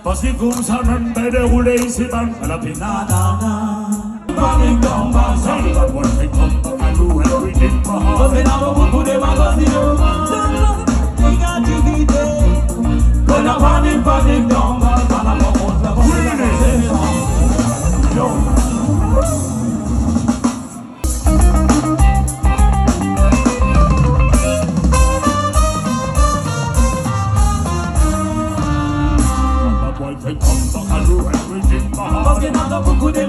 Parce que ça n'en peut dérouler ici dans la pinada. Panic down, Bansai, but what they come back and do everything for her. Parce que now we put them on the road. We got to be there. Gonna panic down, Bansai, but what they come Parce que dans beaucoup de